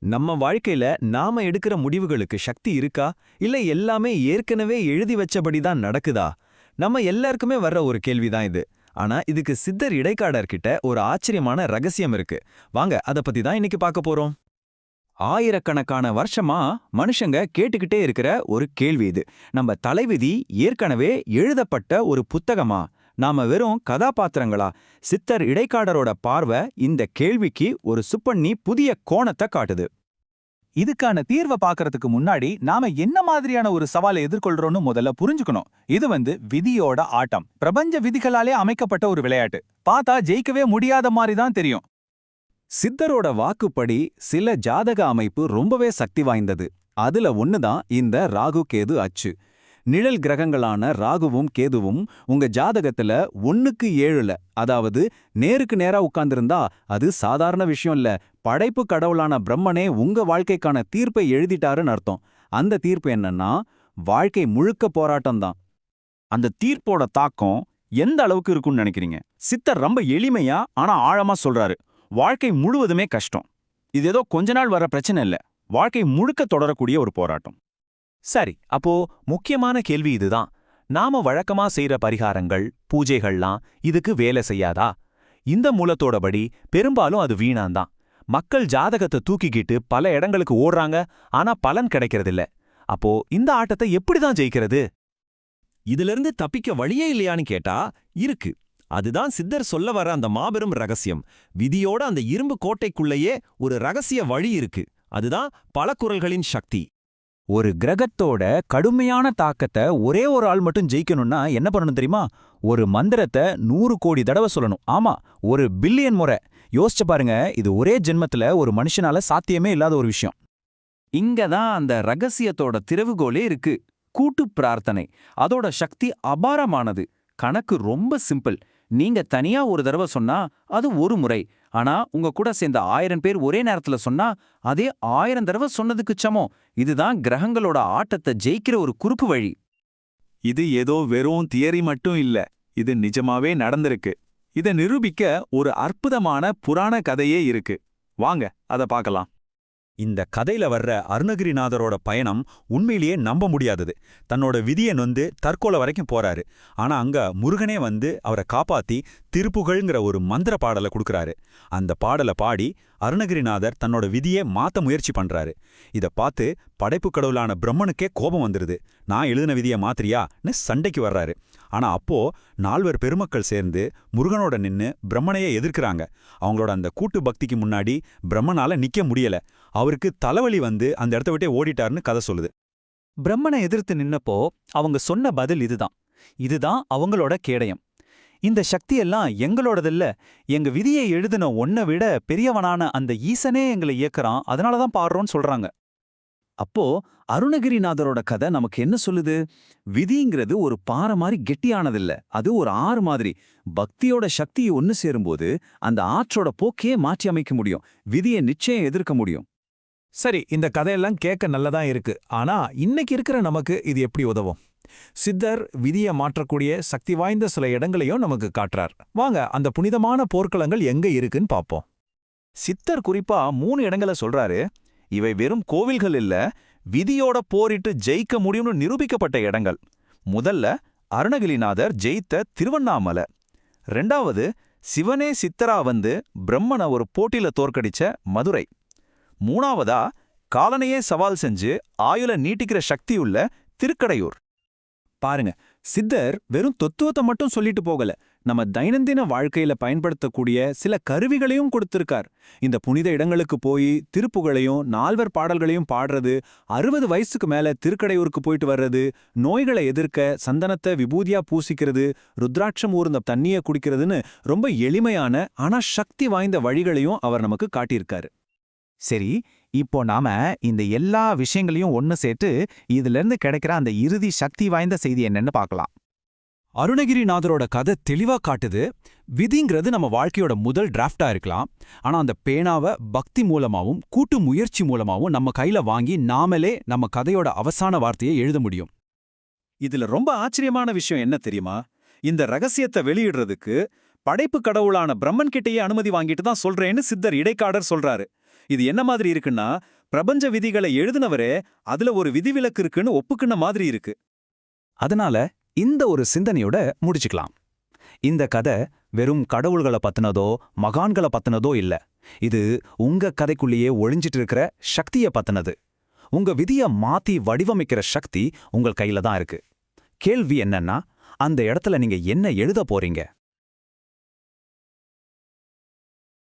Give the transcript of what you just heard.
நம்ம வாழ்க்கையில நாம எடுக்கிற முடிவுகளுக்கு சக்தி இருக்கா இல்ல எல்லாமே ஏற்கனவே எழுதி வச்சபடி தான் நடக்குதா? நம்ம எல்லாருக்குமே வர்ற ஒரு கேள்விதான் இது. ஆனா இதுக்கு சித்தர் இடைக்காடர்கிட்ட ஒரு ஆச்சரியமான ரகசியம் இருக்கு. வாங்க அத பத்தி தான் இன்னைக்கு பார்க்க போறோம். ஆயிரக்கணக்கான வருஷமா மனுஷங்க கேட்டுக்கிட்டே இருக்கிற ஒரு கேள்வி இது. நம்ம தலைவிதி ஏற்கனவே எழுதப்பட்ட ஒரு புத்தகமா? நாம வெறும் கதாபாத்திரங்களா? சித்தர் இடைக்காடரோட பார்வை இந்த கேள்விக்கு ஒரு சுப்பண்ணி புதிய கோணத்தை காட்டுது. இதுக்கான தீர்வை பார்க்கறதுக்கு முன்னாடி நாம என்ன மாதிரியான ஒரு சவாலை எதிர்கொள்றோம்னு முதல்ல புரிஞ்சுக்கணும். இது விதியோட ஆட்டம். பிரபஞ்ச விதிகளாலே அமைக்கப்பட்ட ஒரு விளையாட்டு. பார்த்தா ஜெயிக்கவே முடியாத மாதிரி தான் தெரியும். சித்தரோட வாக்குப்படி சில ஜாதக அமைப்பு ரொம்பவே சக்தி வாய்ந்தது. அதுல ஒண்ணுதான் இந்த ராகு கேது அச்சு. நிழல் கிரகங்களான ராகுவும் கேதுவும் உங்க ஜாதகத்துல 1க்கு 7ல, அதாவது நேருக்கு நேரா உட்கார்ந்திருந்தா அது சாதாரண விஷயம் இல்ல. படைப்பு கடவுளான பிரம்மனே உங்க வாழ்க்கைக்கான தீர்ப்பை எழுதிட்டாருன்னு அர்த்தம். அந்த தீர்ப்பு என்னன்னா, வாழ்க்கை முழுக்க போராட்டம்தான். அந்த தீர்ப்போட தாக்கம் எந்த அளவுக்கு இருக்கும்னு நினைக்கிறீங்க? சித்தர் ரொம்ப எளிமையா ஆனா ஆழமா சொல்றாரு. வாழ்க்கை முழுவதுமே கஷ்டம். இது ஏதோ கொஞ்ச நாள் வர பிரச்சனை இல்ல. வாழ்க்கை முழுக்க தொடரக்கூடிய ஒரு போராட்டம். சரி, அப்போ முக்கியமான கேள்வி இதுதான். நாம வழக்கமா செய்யற பரிகாரங்கள், பூஜைகள்லாம் இதுக்கு வேலை செய்யாதா? இந்த மூலத்தோடபடி பெரும்பாலும் அது வீணாந்தான். மக்கள் ஜாதகத்தை தூக்கிக்கிட்டு பல இடங்களுக்கு ஓடுறாங்க, ஆனா பலன் கிடைக்கிறதில்ல. அப்போ இந்த ஆட்டத்தை எப்படிதான் ஜெயிக்கிறது? இதிலிருந்து தப்பிக்க வழியே இல்லையான்னு கேட்டா இருக்கு. அதுதான் சித்தர் சொல்ல வர அந்த மாபெரும் ரகசியம். விதியோட அந்த இரும்பு கோட்டைக்குள்ளேயே ஒரு ரகசிய வழி இருக்கு. அதுதான் பல குரல்களின் சக்தி. ஒரு கிரகத்தோட கடுமையான தாக்கத்தை ஒரே ஒரு ஆள் மட்டும் ஜெயிக்கணும்னா என்ன பண்ணணும் தெரியுமா? ஒரு மந்திரத்தை 100 கோடி தடவை சொல்லணும். ஆமா, 1 பில்லியன் முறை. யோசிச்சு பாருங்க, இது ஒரே ஜென்மத்துல ஒரு மனுஷனால சாத்தியமே இல்லாத ஒரு விஷயம். இங்கதான் அந்த ரகசியத்தோட திறவுகோலே இருக்கு. கூட்டு பிரார்த்தனை. அதோட சக்தி அபாரமானது. கணக்கு ரொம்ப சிம்பிள். நீங்க தனியா ஒரு தடவை சொன்னா அது ஒரு முறை. ஆனா உங்க கூட சேர்ந்த 1000 பேர் ஒரே நேரத்துல சொன்னா அதே 1000 தடவை சொன்னதுக்கு சமம். இதுதான் கிரகங்களோட ஆட்டத்தை ஜெயிக்கிற ஒரு குறுக்கு வழி. இது ஏதோ வெறும் தியரி மட்டும் இல்ல, இது நிஜமாவே நடந்திருக்கு. இத நிரூபிக்க ஒரு அற்புதமான புராண கதையே இருக்கு. வாங்க அத பார்க்கலாம். இந்த கதையில வர்ற அருணகிரிநாதரோட பயணம் உண்மையிலேயே நம்ப முடியாதது. தன்னோட விதியை நொந்து தற்கொலை வரைக்கும் போறாரு. ஆனா அங்க முருகனே வந்து அவரை காப்பாத்தி திருப்புகழ்ங்கிற ஒரு மந்திர பாடலை கொடுக்கறாரு. அந்த பாடலை பாடி அருணகிரிநாதர் தன்னோட விதியை மாத்த முயற்சி பண்றாரு. இத பார்த்து படைப்பு கடவுளான பிரம்மனுக்கே கோபம் வந்துருது. நான் எழுதின விதியை மாத்திரியான்னு சண்டைக்கு வர்றாரு. ஆனா அப்போ 4 பெருமக்கள் சேர்ந்து முருகனோட நின்னு பிரம்மனையே எதிர்க்கிறாங்க. அவங்களோட அந்த கூட்டு பக்திக்கு முன்னாடி பிரம்மனால நிக்க முடியல. அவருக்கு தலைவலி வந்து அந்த இடத்த விட்டே ஓடிட்டாருன்னு கதை சொல்லுது. பிரம்மனை எதிர்த்து நின்னப்போ அவங்க சொன்ன பதில் இதுதான் அவங்களோட கேடயம். இந்த சக்தியெல்லாம் எங்களோடதில்ல, எங்க விதியை எழுதின ஒன்ன விட பெரியவனான அந்த ஈசனே எங்களை இயக்குறான், அதனாலதான் பாடுறோம்னு சொல்றாங்க. அப்போ அருணகிரிநாதரோட கதை நமக்கு என்ன சொல்லுது? விதிங்கிறது ஒரு பாறை மாதிரி கெட்டியானதில்ல, அது ஒரு ஆறு மாதிரி. பக்தியோட சக்தியை ஒன்னு சேரும்போது அந்த ஆற்றோட போக்கையே மாற்றி அமைக்க முடியும். விதியை நிச்சயம் எதிர்க்க முடியும். சரி, இந்த கதையெல்லாம் கேட்க நல்லதான் இருக்கு. ஆனா இன்னைக்கு இருக்கிற நமக்கு இது எப்படி உதவும்? சித்தர் விதியை மாற்றக்கூடிய சக்தி வாய்ந்த சில இடங்களையும் நமக்கு காட்டுறார். வாங்க அந்த புனிதமான போர்க்களங்கள் எங்க இருக்குன்னு பாப்போம். சித்தர் குறிப்பா 3 இடங்களை சொல்றாரு. இவை வெறும் கோவில்கள் இல்ல, விதியோட போரிட்டு ஜெயிக்க முடியும்னு நிரூபிக்கப்பட்ட இடங்கள். முதல்ல அருணகிரிநாதர் ஜெயித்த திருவண்ணாமலை. 2வது சிவனே சித்தரா வந்து பிரம்மனை ஒரு போட்டியில தோற்கடிச்ச மதுரை. 3வதா காலனையே சவால் செஞ்சு ஆயுள நீட்டிக்கிற சக்தியுள்ள திருக்கடையூர். பாருங்க, சித்தர் வெறும் தத்துவத்தை மட்டும் சொல்லிட்டு போகல, நம்ம தைனந்தின வாழ்க்கையில பயன்படுத்தக்கூடிய சில கருவிகளையும் கொடுத்திருக்கார். இந்த புனித இடங்களுக்கு போய் திருப்புகளையும் 4 பாடல்களையும் பாடுறது, 60 வயசுக்கு மேல திருக்கடையூருக்கு போயிட்டு வர்றது, நோய்களை எதிர்க்க சந்தனத்தை விபூதியா பூசிக்கிறது, ருத்ராட்சம் ஊர்ந்த தண்ணியை குடிக்கிறதுன்னு ரொம்ப எளிமையான ஆனா சக்தி வாய்ந்த வழிகளையும் அவர் நமக்கு காட்டியிருக்காரு. சரி, இப்போ நாம இந்த எல்லா விஷயங்களையும் ஒன்னு சேர்த்து இதுல இருந்து கிடைக்கிற அந்த இறுதி சக்தி வாய்ந்த செய்தி என்னன்னு பார்க்கலாம். அருணகிரிநாதரோட கதை தெளிவா காட்டுது. விதிங்கிறது நம்ம வாழ்க்கையோட முதல் டிராஃப்டா இருக்கலாம். ஆனா அந்த பேனாவை பக்தி மூலமாவும் கூட்டு முயற்சி மூலமாவும் நம்ம கையில வாங்கி நாமளே நம்ம கதையோட அவசான வார்த்தையை எழுத முடியும். இதுல ரொம்ப ஆச்சரியமான விஷயம் என்ன தெரியுமா? இந்த ரகசியத்தை வெளியிடுறதுக்கு படைப்பு கடவுளான பிரம்மன் கிட்டேயே அனுமதி வாங்கிட்டு தான் சொல்றேன்னு சித்தர் இடைக்காடர் சொல்றாரு. இது என்ன மாதிரி இருக்குன்னா, பிரபஞ்ச விதிகளை எழுதினவரே அதுல ஒரு விதிவிலக்கு இருக்குன்னு ஒப்புக்குன மாதிரி இருக்கு. அதனால இந்த ஒரு சிந்தனையோட முடிச்சுக்கலாம். இந்த கதை வெறும் கடவுள்களை பத்தினதோ மகான்களை பத்தினதோ இல்ல. இது உங்க கதைக்குள்ளேயே ஒளிஞ்சிட்டு இருக்கிற சக்தியை பத்தினது. உங்க விதிய மாத்தி வடிவமைக்கிற சக்தி உங்கள் கையில தான் இருக்கு. கேள்வி என்னன்னா, அந்த இடத்துல நீங்க என்ன எழுத போறீங்க?